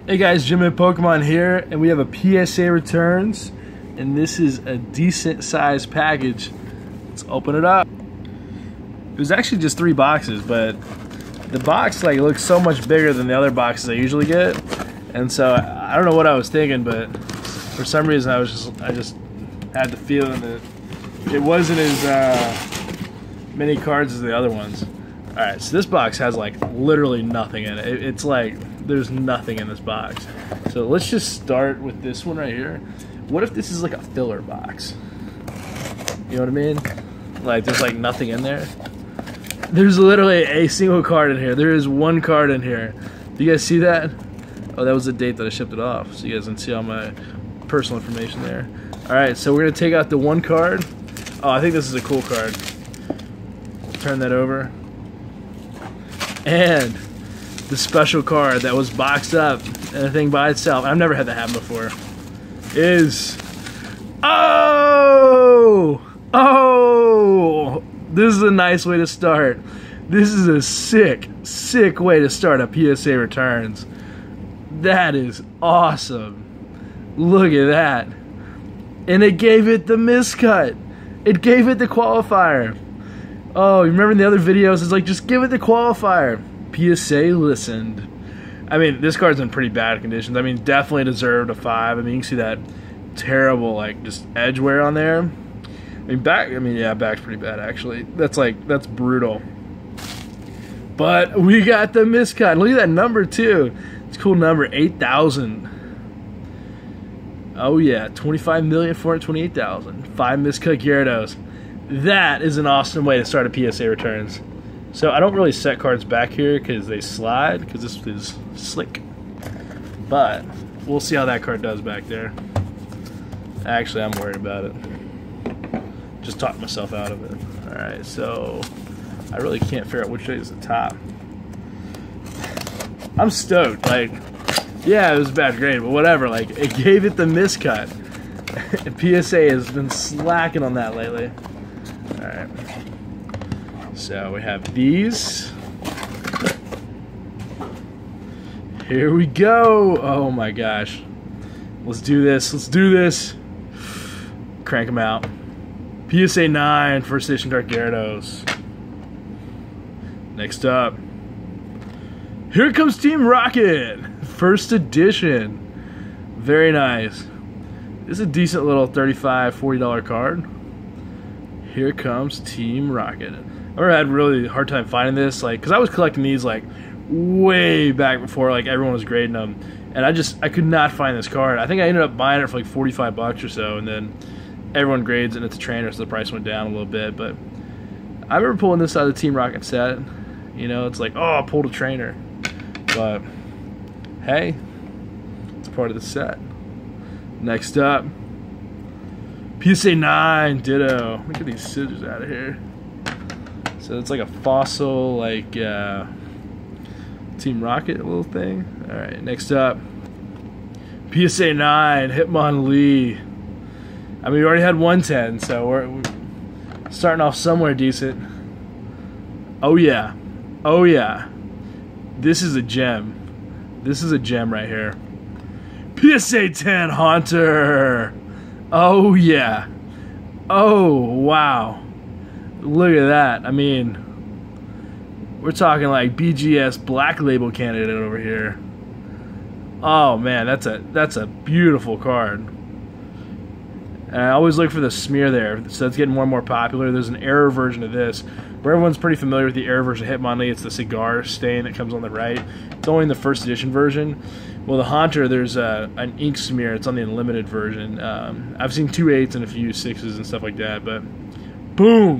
Hey guys, Jim at Pokemon here, and we have a PSA returns, and this is a decent sized package. Let's open it up. It was actually just 3 boxes, but the box looks so much bigger than the other boxes I usually get, and so I don't know what I was thinking, but for some reason I just had the feeling that it wasn't as many cards as the other ones. All right, so this box has literally nothing in it. It's like there's nothing in this box. So let's just start with this one right here. What if this is like a filler box? You know what I mean? There's nothing in there. There's literally a single card in here. There is 1 card in here. Do you guys see that? Oh, that was the date that I shipped it off. So you guys can see all my personal information there. All right, so we're gonna take out the 1 card. Oh, I think this is a cool card. Turn that over. And the special card that was boxed up and a thing by itself, I've never had that happen before, is, oh, this is a nice way to start. This is a sick way to start a PSA returns. That is awesome. Look at that. And it gave it the miscut. It gave it the qualifier. Oh, you remember in the other videos, it's like, just give it the qualifier. PSA listened. I mean, this card's in pretty bad conditions. I mean, definitely deserved a 5. I mean, you can see that terrible, just edge wear on there. Yeah, back's pretty bad, actually. That's brutal. But we got the miscut. Look at that number, too. It's a cool number, 8,000. Oh, yeah, 25,428,000. 5 miscut Gyarados. That is an awesome way to start a PSA returns. So I don't really set cards back here because they slide, because this is slick. But we'll see how that card does back there. Actually, I'm worried about it. Just talked myself out of it. Alright, so I really can't figure out which way is the top. I'm stoked. Yeah, it was a bad grade, but whatever. It gave it the miscut. PSA has been slacking on that lately. Alright. So we have these. Here we go. Oh my gosh. Let's do this. Let's do this. Crank them out. PSA 9 First Edition Dark Gyarados. Next up. Here comes Team Rocket. First Edition. Very nice. This is a decent little $35, $40 card. Here comes Team Rocket. I had really hard time finding this, because I was collecting these way back before everyone was grading them, and I could not find this card. I think I ended up buying it for 45 bucks or so, and then everyone grades it and it's a trainer, so the price went down a little bit. But I remember pulling this out of the Team Rocket set. It's like, oh, I pulled a trainer, but hey, it's part of the set. Next up, PSA 9 Ditto. Look at these scissors out of here. So it's like a fossil, Team Rocket little thing. Alright, next up, PSA 9 Hitmonlee. I mean, we already had 110, so we're starting off somewhere decent. Oh yeah. Oh yeah. This is a gem. This is a gem right here. PSA 10 Haunter. Oh yeah. Oh wow. Look at that. I mean, we're talking BGS Black Label candidate over here. Oh man, that's a beautiful card. And I always look for the smear there, so it's getting more and more popular. There's an error version of this, where everyone's pretty familiar with the error version of Hitmonlee. It's the cigar stain that comes on the right. It's only in the first edition version. Well, the Haunter, there's an ink smear. It's on the unlimited version. I've seen 2 8s and a few 6s and stuff like that, but boom!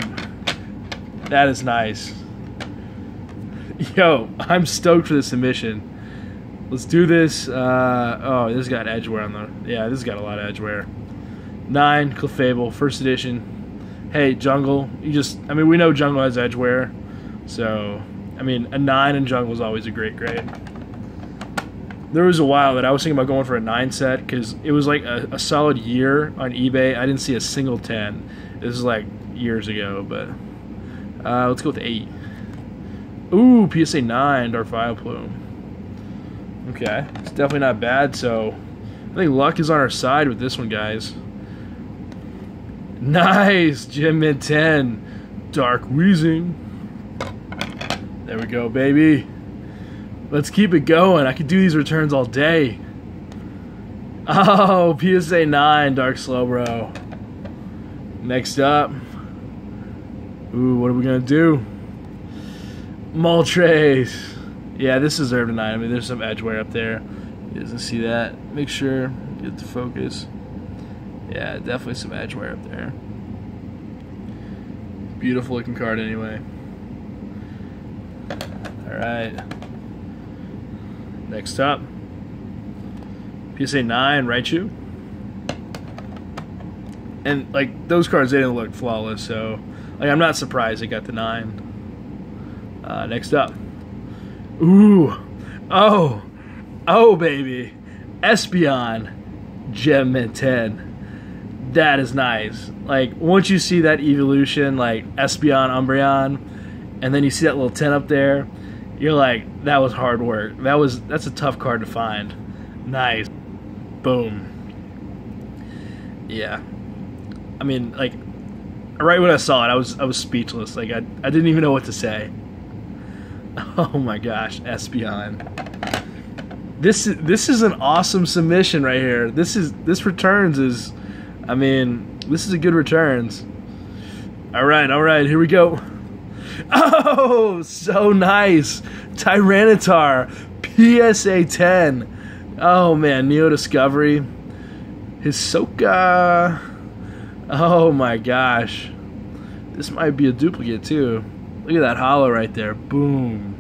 That is nice. Yo, I'm stoked for this submission. Let's do this. Oh, this got edge wear on the... Yeah, this has got a lot of edge wear. 9, Clefable, First Edition. Hey, Jungle. I mean, we know Jungle has edge wear. So, I mean, a 9 in Jungle is always a great grade. There was a while that I was thinking about going for a 9 set, because it was a solid year on eBay. I didn't see a single 10. This is years ago, but let's go with 8. Ooh, PSA 9 Dark Vileplume. Okay, it's definitely not bad, so I think luck is on our side with this one, guys. Nice! Gem Mint 10. Dark Wheezing. There we go, baby. Let's keep it going. I could do these returns all day. Oh, PSA 9, Dark Slowbro. Next up. Ooh, what are we going to do? Moltres. Yeah, this deserved a 9. I mean, there's some edge wear up there. You guys can see that. Make sure you get the focus. Yeah, definitely some edge wear up there. Beautiful looking card anyway. Alright. Next up. PSA 9, Raichu. And, like, those cards, they didn't look flawless, so, like, I'm not surprised they got the 9. Next up. Ooh. Oh. Oh, baby. Espeon. Gem Mint 10. That is nice. Like, once you see that evolution, like, Espeon, Umbreon, and then you see that little 10 up there, you're like, that was hard work. That's a tough card to find. Nice. Boom. Yeah. I mean, like, right when I saw it, I was speechless. Like, I didn't even know what to say. Oh my gosh, Espeon. This is an awesome submission right here. This returns is, I mean, this is a good returns. All right, here we go. Oh, so nice. Tyranitar, PSA 10. Oh man, Neo Discovery. Hisoka. Oh my gosh. This might be a duplicate too. Look at that holo right there. Boom.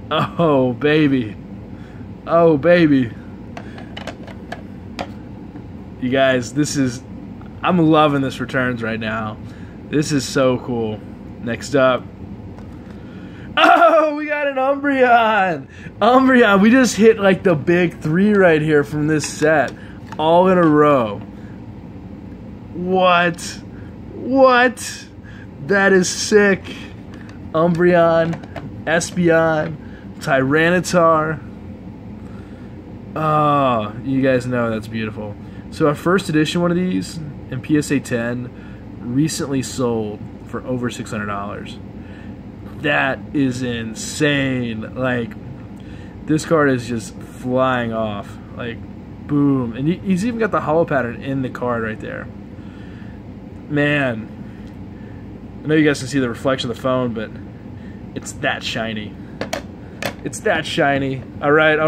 Oh baby. Oh baby. You guys, I'm loving this returns right now. This is so cool. Next up. Oh, we got an Umbreon. Umbreon, we just hit like the big 3 right here from this set. All in a row. What? What? That is sick. Umbreon, Espeon, Tyranitar. Oh, you guys know that's beautiful. So our first edition one of these in PSA 10 recently sold for over $600. That is insane. Like, this card is just flying off. Like, boom. And he's even got the holo pattern in the card right there. Man. I know you guys can see the reflection of the phone, but it's that shiny. It's that shiny. Alright.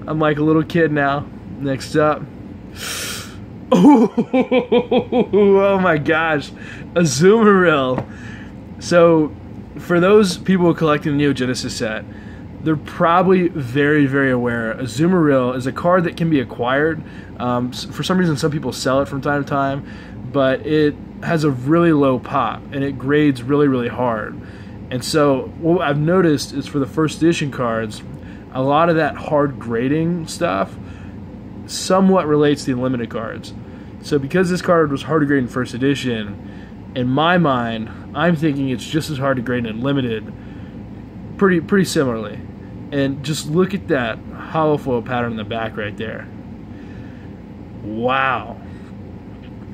I'm like a little kid now. Next up. Oh my gosh. Azumarill. So, for those people collecting the Neo Genesis set, they're probably very, very aware. Azumarill is a card that can be acquired. For some reason, some people sell it from time to time, but it has a really low pop, and it grades really, really hard. And so, what I've noticed is for the first edition cards, a lot of that hard grading stuff somewhat relates to the limited cards. So because this card was hard to grade in first edition, in my mind, I'm thinking it's just as hard to grade in limited, pretty similarly. And just look at that hollow foil pattern in the back right there. Wow.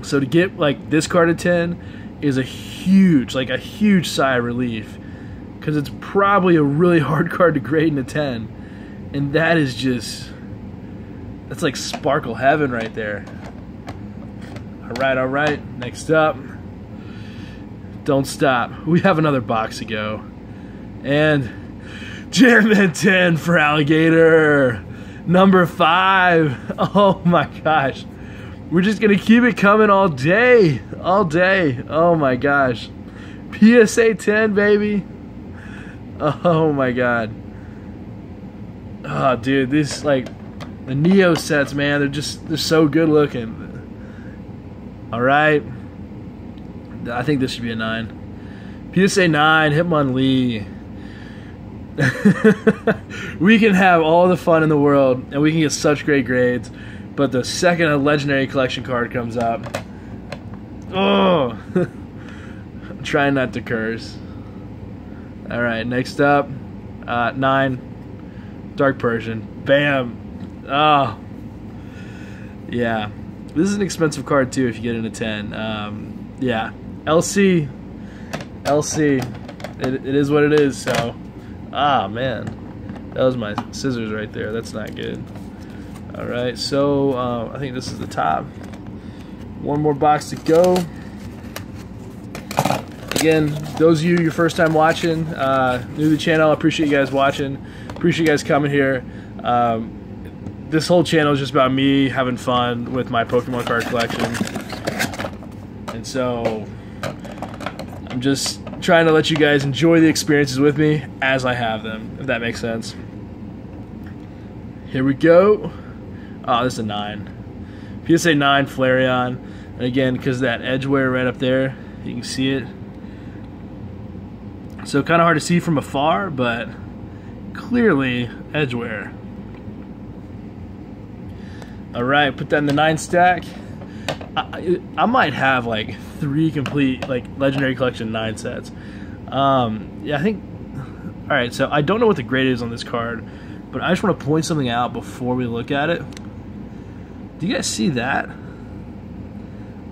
So to get like this card at 10 is a huge sigh of relief, because it's probably a really hard card to grade in a 10. And that is just, that's like sparkle heaven right there. Alright, next up. Don't stop. We have another box to go. And Gem Mint 10 for Alligator. Number 5. Oh my gosh. We're just going to keep it coming all day. All day. Oh my gosh. PSA 10, baby. Oh my god. Oh, dude, these, like, the Neo sets, man, they're so good looking. Alright. I think this should be a 9. PSA 9, Hitmonlee. We can have all the fun in the world, and we can get such great grades, but the second a Legendary Collection card comes up, oh, I'm trying not to curse. Alright, next up, 9. Dark Persian. Bam. Oh. Yeah. This is an expensive card, too, if you get in a 10. Yeah. LC. It is what it is, so. Ah, man. That was my scissors right there. That's not good. Alright, so I think this is the top. One more box to go. Again, those of you your first time watching, new to the channel, I appreciate you guys watching. Appreciate you guys coming here. This whole channel is just about me having fun with my Pokemon card collection. And so I'm just trying to let you guys enjoy the experiences with me as I have them, if that makes sense. Here we go. Oh, this is a 9. PSA 9 Flareon. And again, because that edge wear right up there, you can see it. So kind of hard to see from afar, but clearly edge wear. Alright, put that in the 9 stack. I might have like 3 complete like Legendary Collection 9 sets. Yeah, I think. Alright, so I don't know what the grade is on this card, but I just want to point something out before we look at it. Do you guys see that?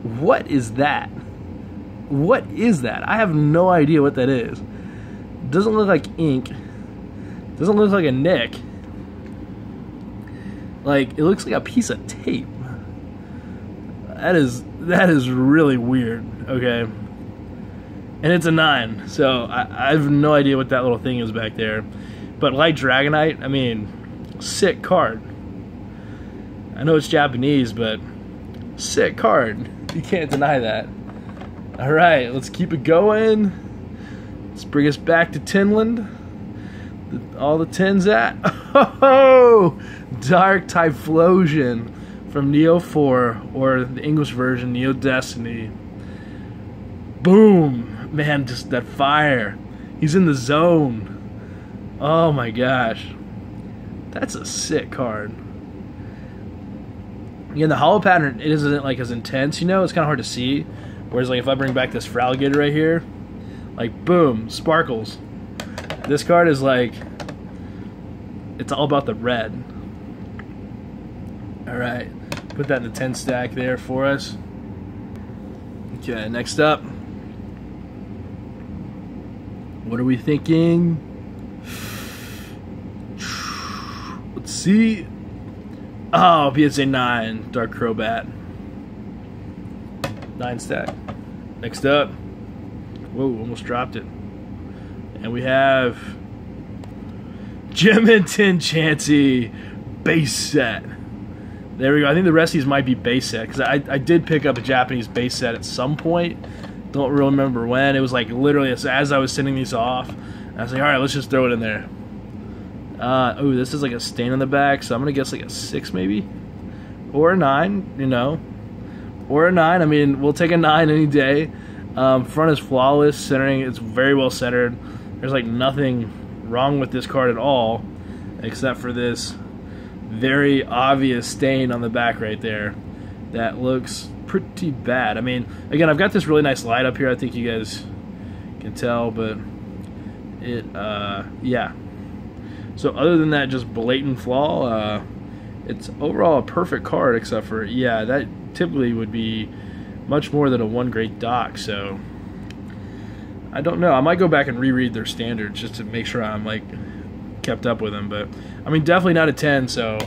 What is that? What is that? I have no idea what that is. Doesn't look like ink. Doesn't look like a nick. Like, it looks like a piece of tape. That is really weird, okay? And it's a 9, so I have no idea what that little thing is back there. But like Dragonite, I mean, sick card. I know it's Japanese, but sick card. You can't deny that. Alright, let's keep it going. Let's bring us back to Tinland. All the tins at. Oh! Dark Typhlosion from Neo 4, or the English version, Neo Destiny. Boom! Man, just that fire. He's in the zone. Oh my gosh. That's a sick card. Again, the hollow pattern, it isn't like as intense, you know? It's kind of hard to see. Whereas like if I bring back this Fraligator right here, like boom, sparkles. This card is like, it's all about the red. Alright, put that in the 10 stack there for us. Okay, next up. What are we thinking? Let's see. Oh, PSA 9, Dark Crobat. 9 stack. Next up. Whoa, almost dropped it. And we have Geminton Chansey base set. There we go. I think the rest of these might be base set, because I did pick up a Japanese base set at some point. Don't really remember when. It was like literally as I was sending these off. I was like, alright, let's just throw it in there. Oh, this is like a stain on the back, so I'm going to guess like a 6 maybe? Or a 9, you know. Or a 9. I mean, we'll take a 9 any day. Front is flawless. Centering, it's very well centered. There's like nothing wrong with this card at all, except for this very obvious stain on the back right there. That looks pretty bad. I mean, again, I've got this really nice light up here. I think you guys can tell, but it, yeah. So other than that just blatant flaw, it's overall a perfect card, except for, yeah, that typically would be much more than a 1 grade dock, so I don't know. I might go back and reread their standards just to make sure I'm like kept up with them, but I mean, definitely not a 10, so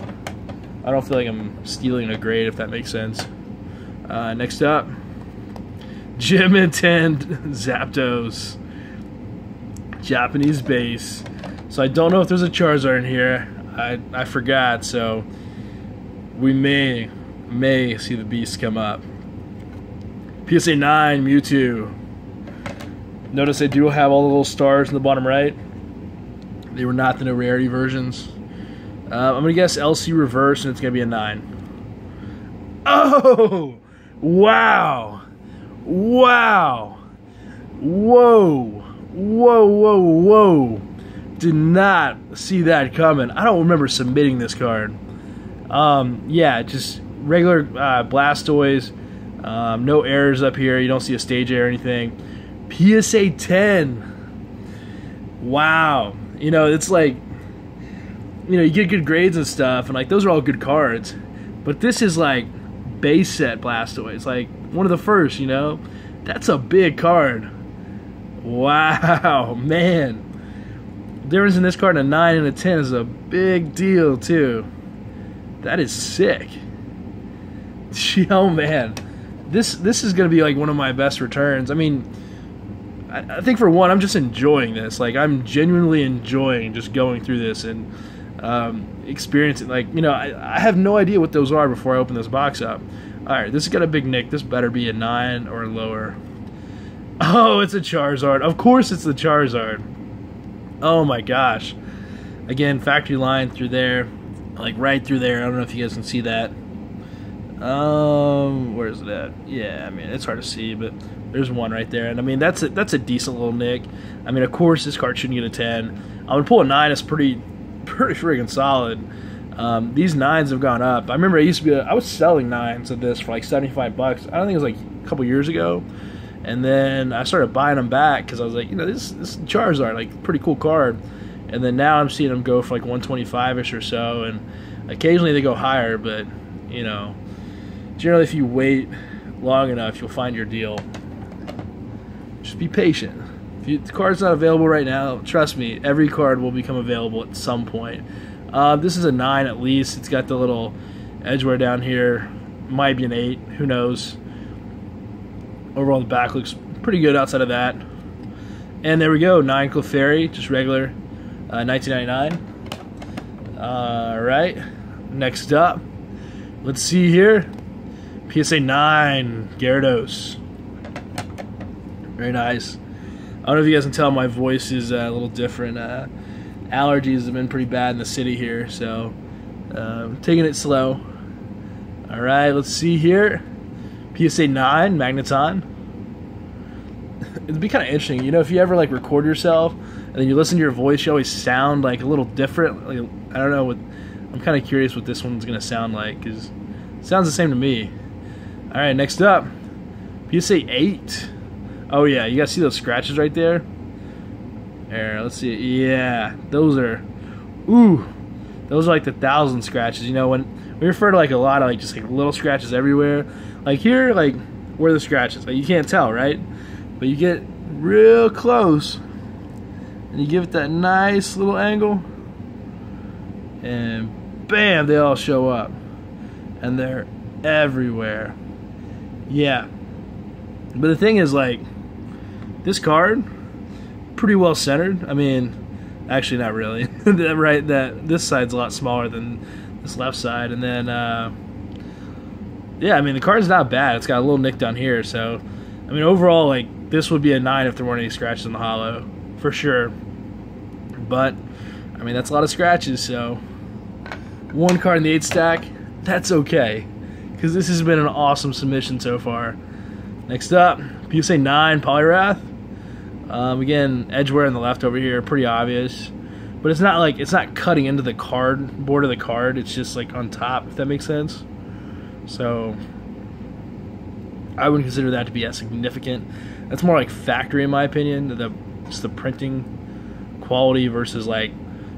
I don't feel like I'm stealing a grade, if that makes sense. Next up, Geminton Zapdos, Japanese base. So I don't know if there's a Charizard in here. I forgot, so we may see the beast come up. PSA 9 Mewtwo. Notice they do have all the little stars in the bottom right. They were not the no rarity versions. I'm gonna guess LC reverse, and it's gonna be a 9. Oh! Wow! Wow! Whoa! Whoa! Whoa! Whoa! Did not see that coming. I don't remember submitting this card. Yeah, just regular Blastoise. No errors up here. You don't see a stage error or anything. PSA 10. Wow. You know, it's like, you know, you get good grades and stuff, and like those are all good cards. But this is like base set Blastoise, like one of the first, you know. That's a big card. Wow, man. The difference in this card and a 9 and a 10 is a big deal too. That is sick. Oh man, this is gonna be like one of my best returns. I mean, I think for one, I'm just enjoying this. Like, I'm genuinely enjoying just going through this and experiencing. Like, you know, I have no idea what those are before I open this box up. All right, this has got a big nick. This better be a 9 or lower. Oh, it's a Charizard. Of course, it's the Charizard. Oh my gosh. Again, factory line through there, like right through there. I don't know if you guys can see that. Where's it at? Yeah, I mean, it's hard to see, but there's one right there. And I mean, that's a decent little nick. I mean, of course, this card shouldn't get a 10. I'm gonna pull a 9. It's pretty freaking solid. These 9s have gone up. I remember I was selling 9s of this for like 75 bucks. I don't think it was like a couple years ago. And then I started buying them back because I was like, you know, this Charizard, like, pretty cool card. And then now I'm seeing them go for like 125-ish or so, and occasionally they go higher, but, you know, generally if you wait long enough, you'll find your deal. Just be patient. If the card's not available right now, trust me, every card will become available at some point. This is a 9 at least. It's got the little edge wear down here. Might be an 8. Who knows? Overall, the back looks pretty good outside of that. And there we go, 9 Clefairy, just regular, 1999. All right, next up, let's see here. PSA 9 Gyarados. Very nice. I don't know if you guys can tell, my voice is a little different. Allergies have been pretty bad in the city here, so taking it slow. All right, let's see here. PSA 9 Magneton. It'd be kind of interesting, you know, if you ever like record yourself and then you listen to your voice, you always sound like a little different. Like, I don't know what. I'm kind of curious what this one's gonna sound like, because it sounds the same to me. All right, next up, PSA 8. Oh yeah, you guys see those scratches right there? There, let's see. Yeah, those are. Ooh, those are like the 1,000 scratches. You know, when we refer to like a lot of like just like little scratches everywhere. Like here, like where are the scratches? Like you can't tell, right? But you get real close and you give it that nice little angle, and bam, they all show up, and they're everywhere. Yeah, but the thing is, like, this card pretty well centered. I mean, actually not really. Right, this side's a lot smaller than this left side, and then yeah, I mean, the card's not bad. It's got a little nick down here, so I mean, overall, like, this would be a 9 if there weren't any scratches in the hollow, for sure. But I mean, that's a lot of scratches, so one card in the 8 stack, that's okay, because this has been an awesome submission so far. Next up, PSA 9 Poliwrath. Again, edgeware on the left over here, pretty obvious, but it's not like, it's not cutting into the board of the card. It's just like on top, if that makes sense. So I wouldn't consider that to be as significant. That's more like factory, in my opinion. Just the printing quality versus, like,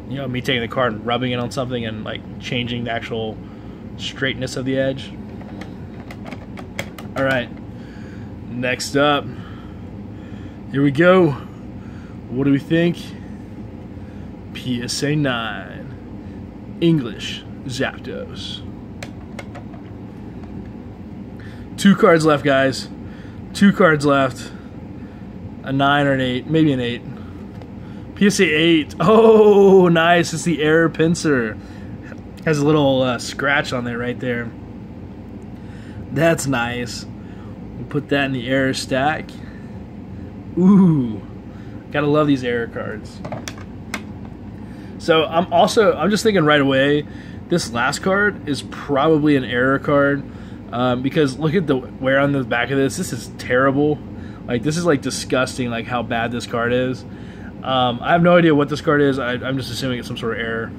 you know, me taking the card and rubbing it on something and like changing the actual straightness of the edge. All right, next up, here we go. What do we think? PSA 9 English Zapdos. 2 cards left, guys. 2 cards left. A 9 or an 8, maybe an 8. PSA 8. Oh, nice. It's the Error Pinsir. Has a little scratch on there right there. That's nice. We'll put that in the Error stack. Ooh. Gotta love these Error cards. So I'm just thinking right away, this last card is probably an Error card. Because look at the wear on the back of this. This is terrible. Like, this is like disgusting, like how bad this card is. I have no idea what this card is. I'm just assuming it's some sort of error.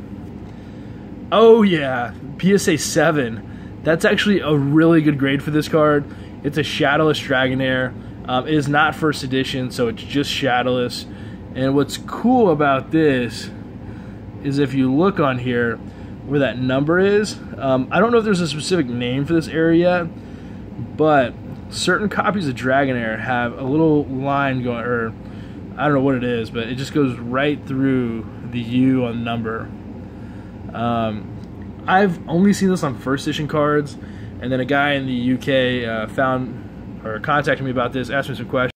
Oh yeah, PSA 7. That's actually a really good grade for this card. It's a Shadowless Dragonair. It is not first edition, so it's just Shadowless. And what's cool about this is if you look on here where that number is. I don't know if there's a specific name for this area yet, but certain copies of Dragonair have a little line going, or I don't know what it is, but it just goes right through the U on the number. I've only seen this on first edition cards, and then a guy in the UK found or contacted me about this, asked me some questions.